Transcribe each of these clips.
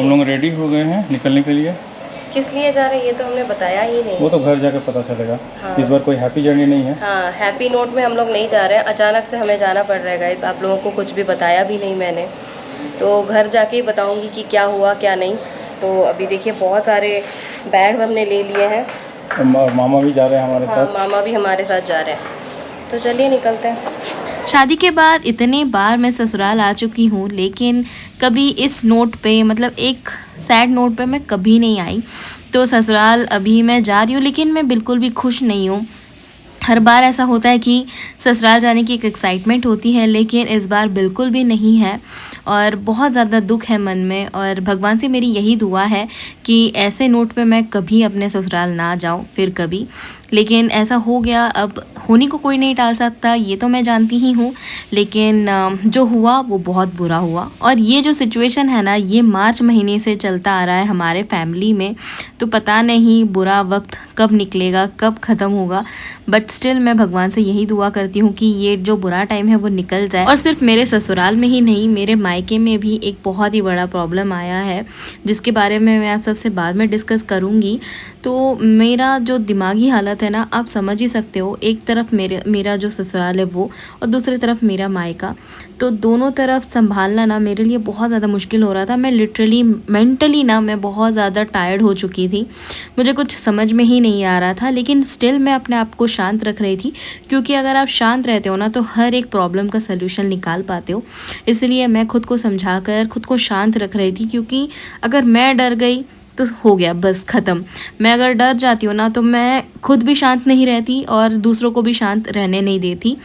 हम लोग रेडी हो गए हैं निकलने के लिए। किस लिए जा रहे हैं ये तो हमने बताया ही नहीं। वो तो घर जाके पता चलेगा। हाँ। इस बार कोई हैप्पी जर्नी नहीं है। हाँ, हैप्पी नोट में हम लोग नहीं जा रहे हैं, अचानक से हमें जाना पड़ रहा है गाइस। आप लोगों को कुछ भी बताया भी नहीं मैंने, तो घर जाके ही बताऊंगी कि क्या हुआ क्या नहीं। तो अभी देखिए बहुत सारे बैग्स हमने ले लिए हैं। मामा भी जा रहे हैं हमारे हाँ, साथ। मामा भी हमारे साथ जा रहे हैं, तो चलिए निकलते हैं। शादी के बाद इतनी बार मैं ससुराल आ चुकी हूँ, लेकिन कभी इस नोट पे, मतलब एक सैड नोट पे मैं कभी नहीं आई। तो ससुराल अभी मैं जा रही हूँ, लेकिन मैं बिल्कुल भी खुश नहीं हूँ। हर बार ऐसा होता है कि ससुराल जाने की एक एक्साइटमेंट होती है, लेकिन इस बार बिल्कुल भी नहीं है और बहुत ज़्यादा दुख है मन में। और भगवान से मेरी यही दुआ है कि ऐसे नोट पे मैं कभी अपने ससुराल ना जाऊँ फिर कभी। लेकिन ऐसा हो गया, अब होने को कोई नहीं टाल सकता, ये तो मैं जानती ही हूँ। लेकिन जो हुआ वो बहुत बुरा हुआ। और ये जो सिचुएशन है ना, ये मार्च महीने से चलता आ रहा है हमारे फैमिली में। तो पता नहीं बुरा वक्त कब निकलेगा, कब ख़त्म होगा। बट स्टिल मैं भगवान से यही दुआ करती हूँ कि ये जो बुरा टाइम है वो निकल जाए। और सिर्फ मेरे ससुराल में ही नहीं, मेरे मायके में भी एक बहुत ही बड़ा प्रॉब्लम आया है, जिसके बारे में मैं आप सबसे बाद में डिस्कस करूँगी। तो मेरा जो दिमागी हालत है ना, आप समझ ही सकते हो। एक तरफ मेरा जो ससुराल है वो, और दूसरी तरफ मेरा मायका। तो दोनों तरफ संभालना ना मेरे लिए बहुत ज़्यादा मुश्किल हो रहा था। मैं लिटरली मेंटली ना मैं बहुत ज़्यादा टायर्ड हो चुकी थी। मुझे कुछ समझ में ही नहीं आ रहा था, लेकिन स्टिल मैं अपने आप को शांत रख रही थी, क्योंकि अगर आप शांत रहते हो ना तो हर एक प्रॉब्लम का सल्यूशन निकाल पाते हो। इसलिए मैं खुद को समझा कर खुद को शांत रख रही थी, क्योंकि अगर मैं डर गई तो हो गया, बस ख़त्म। मैं अगर डर जाती हूँ ना तो मैं खुद भी शांत नहीं रहती और दूसरों को भी शांत रहने नहीं देती।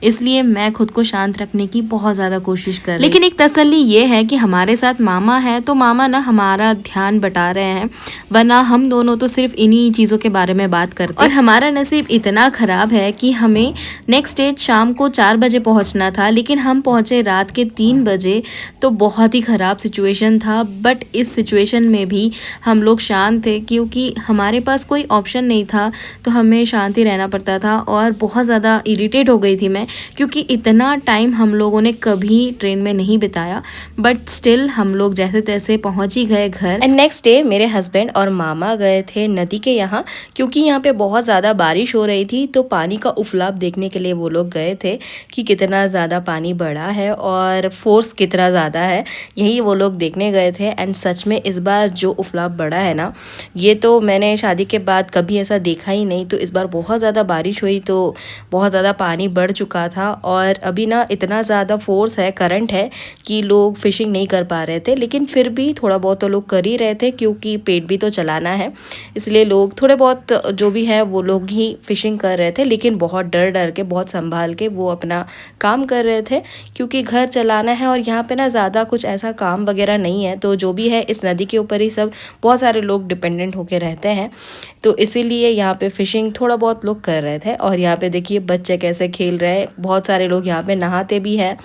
इसलिए मैं खुद को शांत रखने की बहुत ज़्यादा कोशिश कर रही। लेकिन एक तसल्ली ये है कि हमारे साथ मामा है, तो मामा ना हमारा ध्यान बटा रहे हैं, वरना हम दोनों तो सिर्फ इन्हीं चीज़ों के बारे में बात करते। और हमारा नसीब इतना ख़राब है कि हमें नेक्स्ट डे शाम को 4 बजे पहुँचना था, लेकिन हम पहुँचे रात के 3 बजे। तो बहुत ही ख़राब सिचुएशन था। बट इस सिचुएशन में भी हम लोग शांत थे, क्योंकि हमारे पास कोई ऑप्शन नहीं था, तो हमें शांति रहना पड़ता था। और बहुत ज़्यादा इरिटेट हो गई थी मैं, क्योंकि इतना टाइम हम लोगों ने कभी ट्रेन में नहीं बिताया। बट स्टिल हम लोग जैसे तैसे पहुंच ही गए घर। एंड नेक्स्ट डे मेरे हस्बैंड और मामा गए थे नदी के यहाँ, क्योंकि यहाँ पे बहुत ज़्यादा बारिश हो रही थी। तो पानी का उफलाव देखने के लिए वो लोग गए थे कि कितना ज़्यादा पानी बढ़ा है और फोर्स कितना ज़्यादा है, यही वो लोग देखने गए थे। एंड सच में इस बार जो उफलाव बढ़ा है ना, ये तो मैंने शादी के बाद कभी ऐसा देखा ही नहीं। तो इस बार बहुत ज़्यादा बारिश हुई, तो बहुत ज़्यादा पानी बढ़ चुका था। और अभी ना इतना ज़्यादा फोर्स है, करंट है, कि लोग फ़िशिंग नहीं कर पा रहे थे। लेकिन फिर भी थोड़ा बहुत तो लोग कर ही रहे थे, क्योंकि पेट भी तो चलाना है। इसलिए लोग थोड़े बहुत जो भी है वो लोग ही फ़िशिंग कर रहे थे, लेकिन बहुत डर डर के, बहुत संभाल के वो अपना काम कर रहे थे, क्योंकि घर चलाना है। और यहाँ पे ना ज़्यादा कुछ ऐसा काम वगैरह नहीं है, तो जो भी है इस नदी के ऊपर ही सब बहुत सारे लोग डिपेंडेंट होके रहते हैं। तो इसीलिए यहाँ पे फ़िशिंग थोड़ा बहुत लोग कर रहे थे। और यहाँ पे देखिए बच्चे कैसे खेल रहे हैं, बहुत सारे लोग यहाँ पे नहाते भी हैं।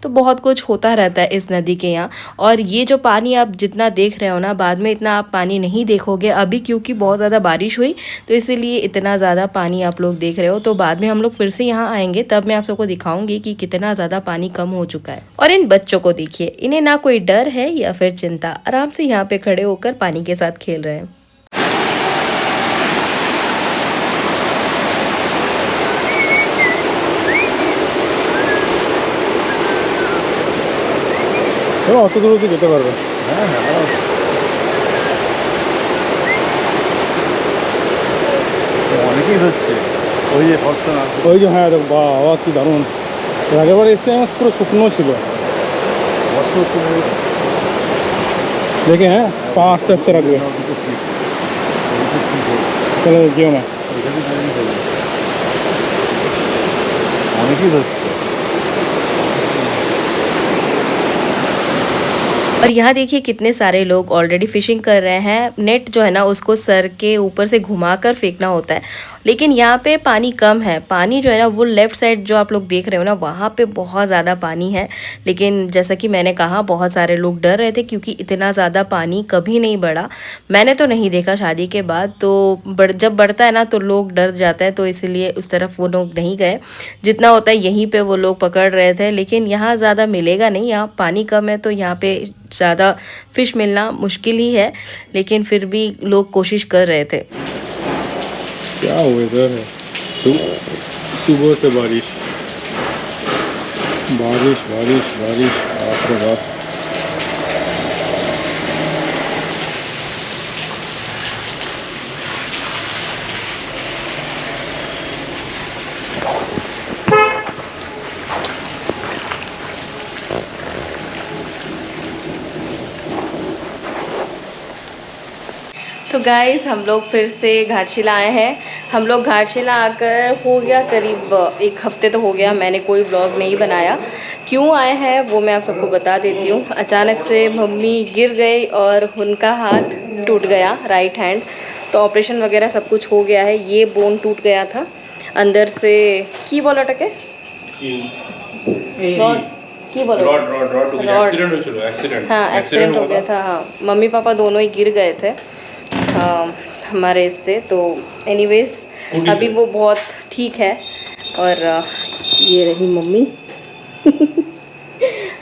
तो बहुत कुछ होता रहता है इस नदी के यहाँ। और ये जो पानी आप जितना देख रहे हो ना, बाद में इतना आप पानी नहीं देखोगे अभी, क्योंकि बहुत ज़्यादा बारिश हुई, तो इसीलिए इतना ज़्यादा पानी आप लोग देख रहे हो। तो बाद में हम लोग फिर से यहाँ आएंगे, तब मैं आप सबको दिखाऊंगी कि कितना ज़्यादा पानी कम हो चुका है। और इन बच्चों को देखिए, इन्हें ना कोई डर है या फिर चिंता, आराम से यहाँ पे खड़े होकर पानी के साथ खेल रहे हैं। অত দূর অব্দি যেতে পারবে। হ্যাঁ হ্যাঁ, অনেকেই হচ্ছে ওই যে ফর্সা, ওই যে হ্যাঁ, বাবা কি দারুণ। এর আগেরবার এসে আমার পুরো শুকনো ছিল। বর্ষ দেখে হ্যাঁ, পা আস্তে আস্তে রাখবে, তাহলে যেও না। অনেকেই হচ্ছে। और यहाँ देखिए कितने सारे लोग ऑलरेडी फिशिंग कर रहे हैं। नेट जो है ना उसको सर के ऊपर से घुमाकर फेंकना होता है। लेकिन यहाँ पे पानी कम है। पानी जो है ना वो लेफ़्ट साइड जो आप लोग देख रहे हो ना वहाँ पे बहुत ज़्यादा पानी है। लेकिन जैसा कि मैंने कहा बहुत सारे लोग डर रहे थे क्योंकि इतना ज़्यादा पानी कभी नहीं बढ़ा। मैंने तो नहीं देखा शादी के बाद, तो जब बढ़ता है ना तो लोग डर जाते हैं, तो इसलिए उस तरफ वो लोग नहीं गए। जितना होता है यहीं पे वो लोग पकड़ रहे थे, लेकिन यहाँ ज़्यादा मिलेगा नहीं, यहाँ पानी कम है तो यहाँ पे ज़्यादा फ़िश मिलना मुश्किल ही है। लेकिन फिर भी लोग कोशिश कर रहे थे। क्या वेदर है, सुबह से बारिश बारिश बारिश बारिश, बाप रे बाप। तो गाइस हम लोग फिर से घाटशिला आए हैं। हम लोग घाटशिला आकर हो गया करीब 1 हफ्ते तो हो गया, मैंने कोई व्लॉग नहीं बनाया। क्यों आए हैं वो मैं आप सबको बता देती हूँ। अचानक से मम्मी गिर गई और उनका हाथ टूट गया, राइट हैंड। तो ऑपरेशन वगैरह सब कुछ हो गया है। ये बोन टूट गया था अंदर से, की बोल अटके हाँ एक्सीडेंट हो गया था। हाँ मम्मी पापा दोनों ही गिर गए थे हमारे इससे। तो एनीवेज अभी वो बहुत ठीक है। और ये रही मम्मी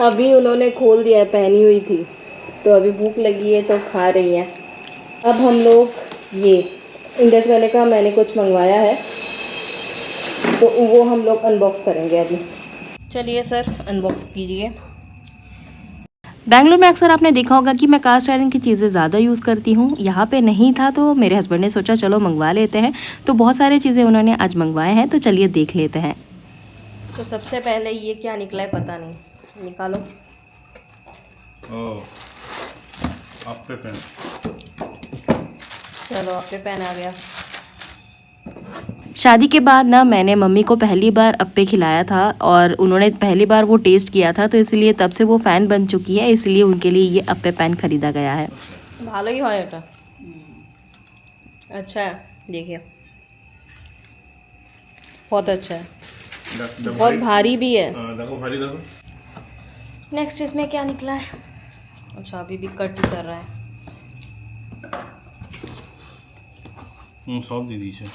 अभी उन्होंने खोल दिया है, पहनी हुई थी तो अभी भूख लगी है तो खा रही हैं। अब हम लोग ये इंडस वैली का मैंने कुछ मंगवाया है तो वो हम लोग अनबॉक्स करेंगे अभी। चलिए सर अनबॉक्स कीजिए। बैंगलोर में अक्सर आपने देखा होगा कि मैं कास्ट आयरन की चीज़ें ज़्यादा यूज़ करती हूँ। यहाँ पे नहीं था तो मेरे हस्बैंड ने सोचा चलो मंगवा लेते हैं, तो बहुत सारी चीज़ें उन्होंने आज मंगवाए हैं, तो चलिए देख लेते हैं। तो सबसे पहले ये क्या निकला है पता नहीं, निकालो। आपके पेन, चलो आपके पेन आ गया। शादी के बाद ना मैंने मम्मी को पहली बार अप्पे खिलाया था और उन्होंने पहली बार वो टेस्ट किया था, तो इसलिए तब से वो फ़ैन बन चुकी है, इसलिए उनके लिए ये अप्पे पैन खरीदा गया है। भालो ही है এটা। अच्छा है, देखिए बहुत अच्छा है, बहुत भारी भी है। देखो भारी देखो। नेक्स्ट इसमें क्या निकला है? अच्छा अभी भी कट ही कर रहा है। सब दे दीजिए।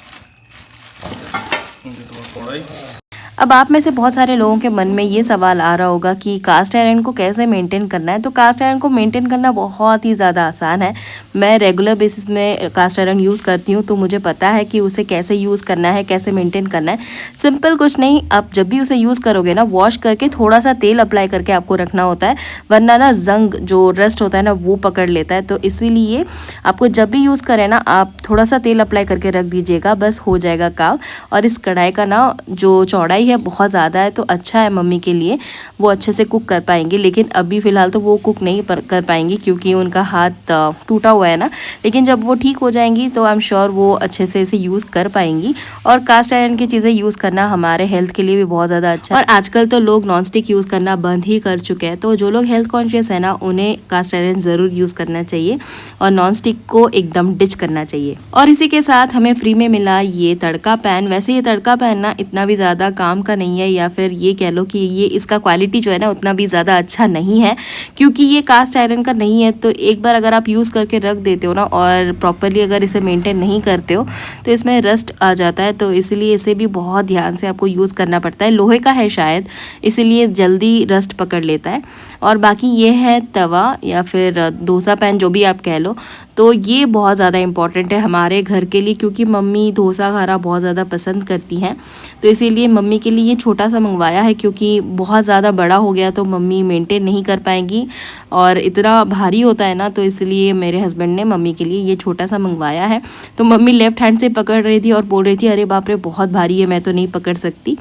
अब आप में से बहुत सारे लोगों के मन में ये सवाल आ रहा होगा कि कास्ट आयरन को कैसे मेंटेन करना है। तो कास्ट आयरन को मेंटेन करना बहुत ही ज़्यादा आसान है। मैं रेगुलर बेसिस में कास्ट आयरन यूज़ करती हूँ, तो मुझे पता है कि उसे कैसे यूज़ करना है, कैसे मेंटेन करना है। सिंपल कुछ नहीं, आप जब भी उसे यूज़ करोगे ना, वॉश करके थोड़ा सा तेल अप्लाई करके आपको रखना होता है, वरना ना जंग जो रस्ट होता है ना वो पकड़ लेता है। तो इसीलिए आपको जब भी यूज़ करें ना, आप थोड़ा सा तेल अप्लाई करके रख दीजिएगा, बस हो जाएगा काम। और इस कढ़ाई का ना जो चौड़ाई है बहुत ज़्यादा है, तो अच्छा है मम्मी के लिए, वो अच्छे से कुक कर पाएंगे। लेकिन अभी फ़िलहाल तो वो कुक नहीं कर पाएंगी क्योंकि उनका हाथ टूटा हुआ है ना। लेकिन जब वो ठीक हो जाएंगी तो आई एम श्योर वो अच्छे से इसे यूज़ कर पाएंगी। और कास्ट आयरन की चीज़ें यूज़ करना हमारे हेल्थ के लिए भी बहुत ज़्यादा अच्छा है। और आजकल तो लोग नॉन स्टिक यूज़ करना बंद ही कर चुके हैं, तो जो लोग हेल्थ कॉन्शियस है ना, उन्हें कास्ट आयरन ज़रूर यूज़ करना चाहिए और नॉन स्टिक को एकदम डिच करना चाहिए। और इसी के साथ हमें फ्री में मिला ये तड़का पैन। वैसे ये तड़का पैन ना इतना भी ज़्यादा काम का नहीं है, या फिर ये कह लो कि ये इसका क्वालिटी जो है ना उतना भी ज़्यादा अच्छा नहीं है, क्योंकि ये कास्ट आयरन का नहीं है। तो एक बार अगर आप यूज़ करके रख देते हो ना और प्रॉपरली अगर इसे मेंटेन नहीं करते हो तो इसमें रस्ट आ जाता है। तो इसलिए इसे भी बहुत ध्यान से आपको यूज़ करना पड़ता है। लोहे का है शायद, इसीलिए जल्दी रस्ट पकड़ लेता है। और बाकी ये है तवा या फिर डोसा पैन, जो भी आप कह लो, तो ये बहुत ज़्यादा इम्पॉर्टेंट है हमारे घर के लिए, क्योंकि मम्मी डोसा खाना बहुत ज़्यादा पसंद करती हैं। तो इसीलिए मम्मी के लिए ये छोटा सा मंगवाया है, क्योंकि बहुत ज़्यादा बड़ा हो गया तो मम्मी मेंटेन नहीं कर पाएंगी और इतना भारी होता है ना, तो इसलिए मेरे हस्बैंड ने मम्मी के लिए ये छोटा सा मंगवाया है। तो मम्मी लेफ्ट हैंड से पकड़ रही थी और बोल रही थी अरे बाप रे बहुत भारी है, मैं तो नहीं पकड़ सकती।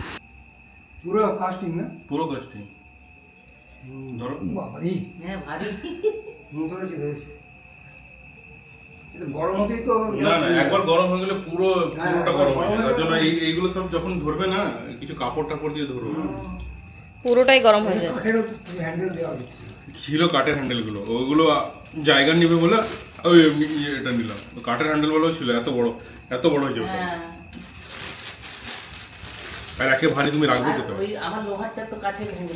पूरा कास्टिंग ना, পুরো কাস্টিং ধরো বাবারে হ্যাঁ ভারী ধরেছি ধরেছি। এটা গরম হতেই তো না না একবার গরম হয়ে গেলে পুরোটা গরম হয়ে যায়। তার জন্য এইগুলো সব যখন ধরবে না কিছু কাপড় টাপড় দিয়ে ধরবে। পুরোটাই গরম হয়ে যায়। কাঠের হ্যান্ডেল দেওয়া হচ্ছে, ছিল কাঠের হ্যান্ডেলগুলো, ওইগুলো জায়গা নেবে বলে ওই এটা নিলাম। কাঠের হ্যান্ডেল গুলো ছিল এত বড় হয়ে যাবে। আর একে ভারী তুমি রাখবে আর কোথাও? ওই আমার লোহারটা তো কাঠে ভেঙে